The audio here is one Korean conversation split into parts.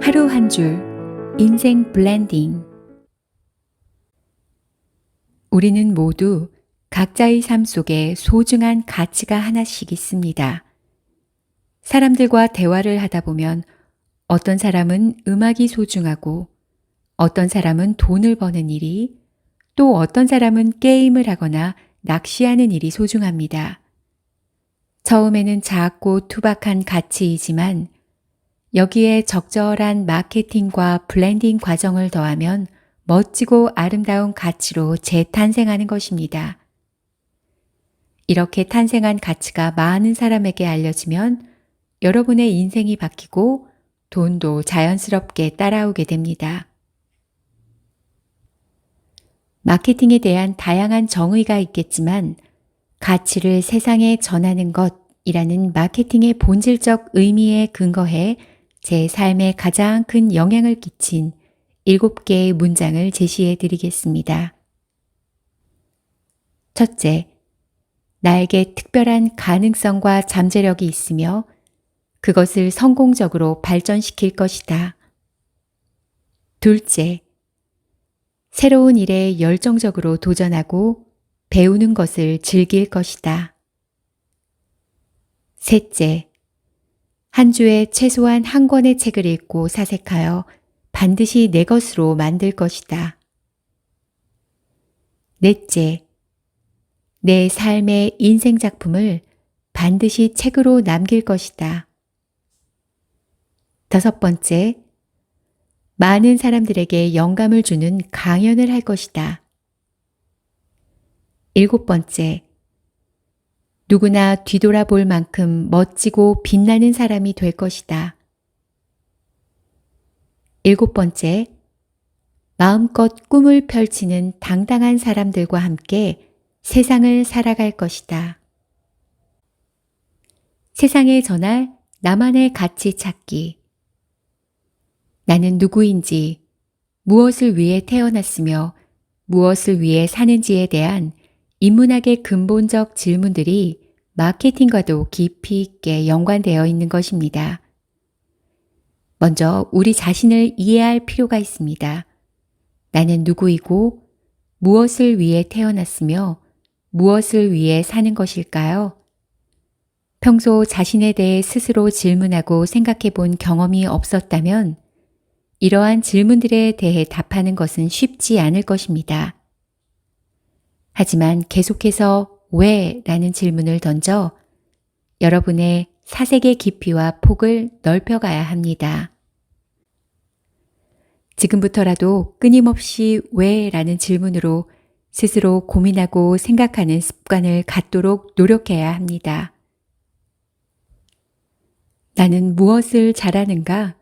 하루 한 줄 인생 블렌딩. 우리는 모두 각자의 삶 속에 소중한 가치가 하나씩 있습니다. 사람들과 대화를 하다 보면 어떤 사람은 음악이 소중하고 어떤 사람은 돈을 버는 일이, 또 어떤 사람은 게임을 하거나 낚시하는 일이 소중합니다. 처음에는 작고 투박한 가치이지만 여기에 적절한 마케팅과 블렌딩 과정을 더하면 멋지고 아름다운 가치로 재탄생하는 것입니다. 이렇게 탄생한 가치가 많은 사람에게 알려지면 여러분의 인생이 바뀌고 돈도 자연스럽게 따라오게 됩니다. 마케팅에 대한 다양한 정의가 있겠지만 가치를 세상에 전하는 것이라는 마케팅의 본질적 의미에 근거해 제 삶에 가장 큰 영향을 끼친 7개의 문장을 제시해 드리겠습니다. 첫째, 나에게 특별한 가능성과 잠재력이 있으며 그것을 성공적으로 발전시킬 것이다. 둘째, 새로운 일에 열정적으로 도전하고 배우는 것을 즐길 것이다. 셋째, 한 주에 최소한 한 권의 책을 읽고 사색하여 반드시 내 것으로 만들 것이다. 넷째, 내 삶의 인생 작품을 반드시 책으로 남길 것이다. 다섯 번째, 많은 사람들에게 영감을 주는 강연을 할 것이다. 일곱 번째, 누구나 뒤돌아볼 만큼 멋지고 빛나는 사람이 될 것이다. 일곱 번째, 마음껏 꿈을 펼치는 당당한 사람들과 함께 세상을 살아갈 것이다. 세상에 전할 나만의 가치 찾기. 나는 누구인지, 무엇을 위해 태어났으며 무엇을 위해 사는지에 대한 인문학의 근본적 질문들이 마케팅과도 깊이 있게 연관되어 있는 것입니다. 먼저 우리 자신을 이해할 필요가 있습니다. 나는 누구이고 무엇을 위해 태어났으며 무엇을 위해 사는 것일까요? 평소 자신에 대해 스스로 질문하고 생각해 본 경험이 없었다면 이러한 질문들에 대해 답하는 것은 쉽지 않을 것입니다. 하지만 계속해서 왜? 라는 질문을 던져 여러분의 사색의 깊이와 폭을 넓혀가야 합니다. 지금부터라도 끊임없이 왜? 라는 질문으로 스스로 고민하고 생각하는 습관을 갖도록 노력해야 합니다. 나는 무엇을 잘하는가?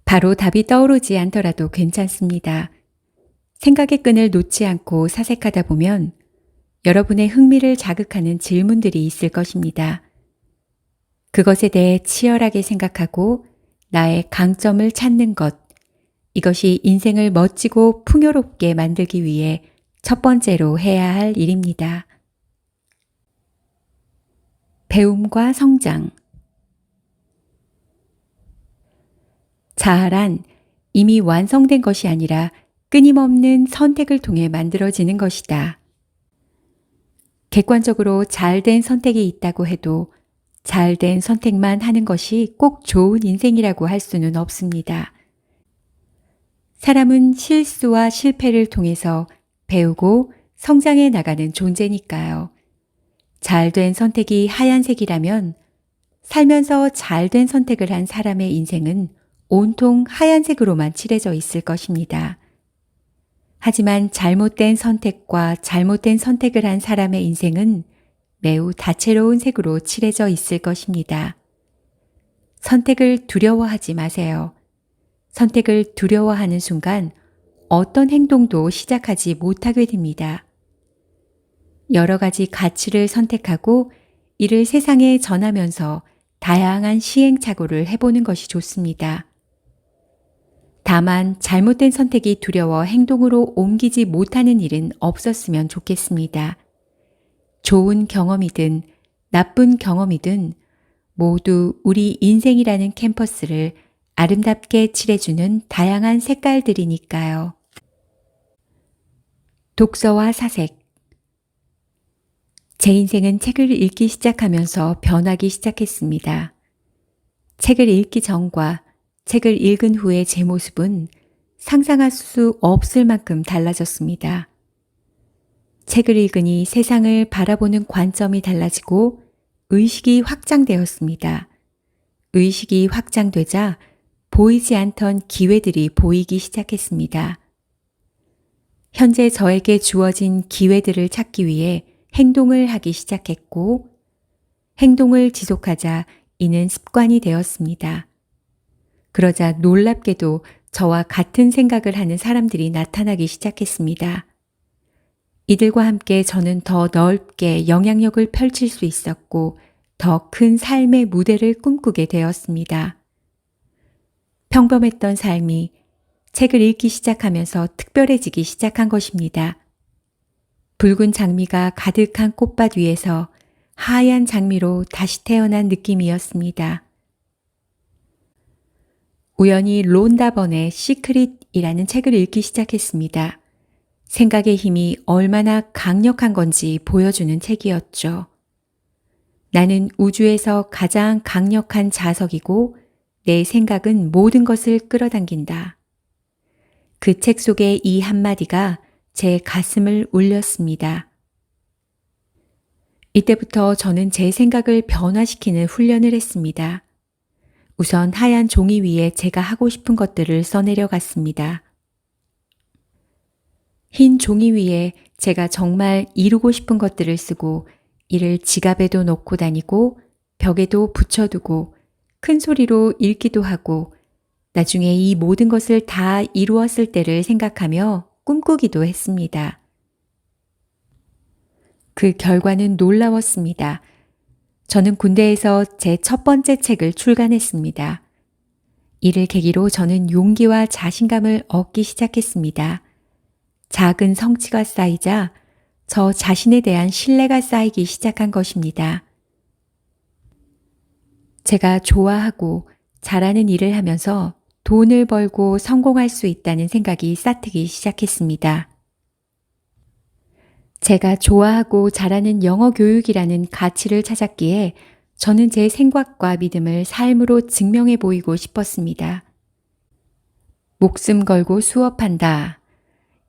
바로 답이 떠오르지 않더라도 괜찮습니다. 생각의 끈을 놓지 않고 사색하다 보면 여러분의 흥미를 자극하는 질문들이 있을 것입니다. 그것에 대해 치열하게 생각하고 나의 강점을 찾는 것, 이것이 인생을 멋지고 풍요롭게 만들기 위해 첫 번째로 해야 할 일입니다. 배움과 성장. 자아란 이미 완성된 것이 아니라 끊임없는 선택을 통해 만들어지는 것이다. 객관적으로 잘된 선택이 있다고 해도 잘된 선택만 하는 것이 꼭 좋은 인생이라고 할 수는 없습니다. 사람은 실수와 실패를 통해서 배우고 성장해 나가는 존재니까요. 잘된 선택이 하얀색이라면 살면서 잘된 선택을 한 사람의 인생은 온통 하얀색으로만 칠해져 있을 것입니다. 하지만 잘못된 선택과 잘못된 선택을 한 사람의 인생은 매우 다채로운 색으로 칠해져 있을 것입니다. 선택을 두려워하지 마세요. 선택을 두려워하는 순간 어떤 행동도 시작하지 못하게 됩니다. 여러 가지 가치를 선택하고 이를 세상에 전하면서 다양한 시행착오를 해보는 것이 좋습니다. 다만 잘못된 선택이 두려워 행동으로 옮기지 못하는 일은 없었으면 좋겠습니다. 좋은 경험이든 나쁜 경험이든 모두 우리 인생이라는 캔버스를 아름답게 칠해주는 다양한 색깔들이니까요. 독서와 사색. 제 인생은 책을 읽기 시작하면서 변하기 시작했습니다. 책을 읽기 전과 책을 읽은 후의 제 모습은 상상할 수 없을 만큼 달라졌습니다. 책을 읽으니 세상을 바라보는 관점이 달라지고 의식이 확장되었습니다. 의식이 확장되자 보이지 않던 기회들이 보이기 시작했습니다. 현재 저에게 주어진 기회들을 찾기 위해 행동을 하기 시작했고, 행동을 지속하자 이는 습관이 되었습니다. 그러자 놀랍게도 저와 같은 생각을 하는 사람들이 나타나기 시작했습니다. 이들과 함께 저는 더 넓게 영향력을 펼칠 수 있었고, 더 큰 삶의 무대를 꿈꾸게 되었습니다. 평범했던 삶이 책을 읽기 시작하면서 특별해지기 시작한 것입니다. 붉은 장미가 가득한 꽃밭 위에서 하얀 장미로 다시 태어난 느낌이었습니다. 우연히 론다 번의 시크릿이라는 책을 읽기 시작했습니다. 생각의 힘이 얼마나 강력한 건지 보여주는 책이었죠. 나는 우주에서 가장 강력한 자석이고 내 생각은 모든 것을 끌어당긴다. 그 책 속의 이 한마디가 제 가슴을 울렸습니다. 이때부터 저는 제 생각을 변화시키는 훈련을 했습니다. 우선 하얀 종이 위에 제가 하고 싶은 것들을 써내려갔습니다. 흰 종이 위에 제가 정말 이루고 싶은 것들을 쓰고 이를 지갑에도 넣고 다니고 벽에도 붙여두고 큰 소리로 읽기도 하고 나중에 이 모든 것을 다 이루었을 때를 생각하며 꿈꾸기도 했습니다. 그 결과는 놀라웠습니다. 저는 군대에서 제 첫 번째 책을 출간했습니다. 이를 계기로 저는 용기와 자신감을 얻기 시작했습니다. 작은 성취가 쌓이자 저 자신에 대한 신뢰가 쌓이기 시작한 것입니다. 제가 좋아하고 잘하는 일을 하면서 돈을 벌고 성공할 수 있다는 생각이 싹트기 시작했습니다. 제가 좋아하고 잘하는 영어 교육이라는 가치를 찾았기에 저는 제 생각과 믿음을 삶으로 증명해 보이고 싶었습니다. 목숨 걸고 수업한다.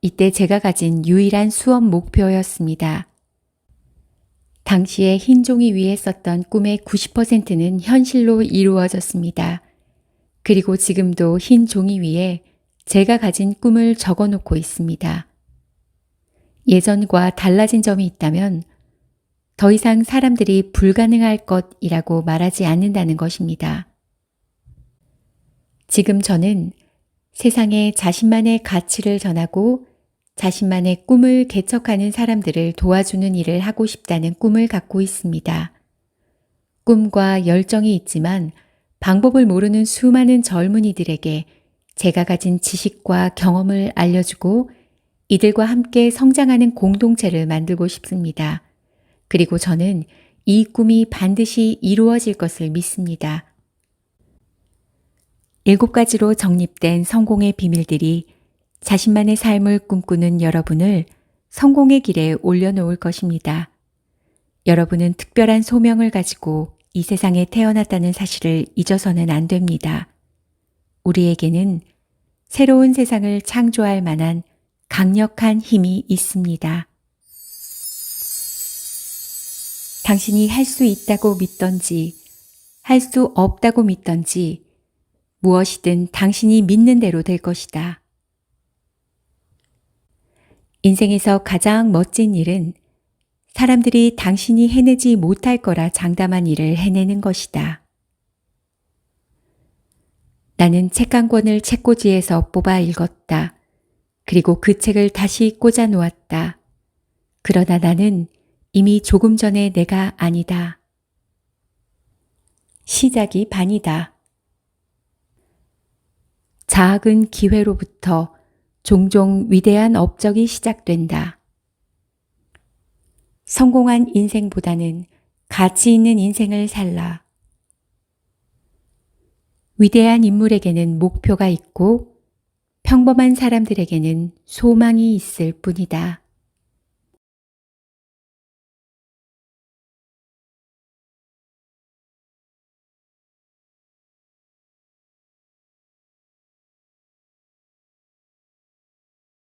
이때 제가 가진 유일한 수업 목표였습니다. 당시에 흰 종이 위에 썼던 꿈의 90%는 현실로 이루어졌습니다. 그리고 지금도 흰 종이 위에 제가 가진 꿈을 적어 놓고 있습니다. 예전과 달라진 점이 있다면 더 이상 사람들이 불가능할 것이라고 말하지 않는다는 것입니다. 지금 저는 세상에 자신만의 가치를 전하고 자신만의 꿈을 개척하는 사람들을 도와주는 일을 하고 싶다는 꿈을 갖고 있습니다. 꿈과 열정이 있지만 방법을 모르는 수많은 젊은이들에게 제가 가진 지식과 경험을 알려주고 이들과 함께 성장하는 공동체를 만들고 싶습니다. 그리고 저는 이 꿈이 반드시 이루어질 것을 믿습니다. 7가지로 정립된 성공의 비밀들이 자신만의 삶을 꿈꾸는 여러분을 성공의 길에 올려놓을 것입니다. 여러분은 특별한 소명을 가지고 이 세상에 태어났다는 사실을 잊어서는 안 됩니다. 우리에게는 새로운 세상을 창조할 만한 강력한 힘이 있습니다. 당신이 할 수 있다고 믿던지, 할 수 없다고 믿던지, 무엇이든 당신이 믿는 대로 될 것이다. 인생에서 가장 멋진 일은 사람들이 당신이 해내지 못할 거라 장담한 일을 해내는 것이다. 나는 책 한 권을 책꽂이에서 뽑아 읽었다. 그리고 그 책을 다시 꽂아 놓았다. 그러나 나는 이미 조금 전에 내가 아니다. 시작이 반이다. 작은 기회로부터 종종 위대한 업적이 시작된다. 성공한 인생보다는 가치 있는 인생을 살라. 위대한 인물에게는 목표가 있고 평범한 사람들에게는 소망이 있을 뿐이다.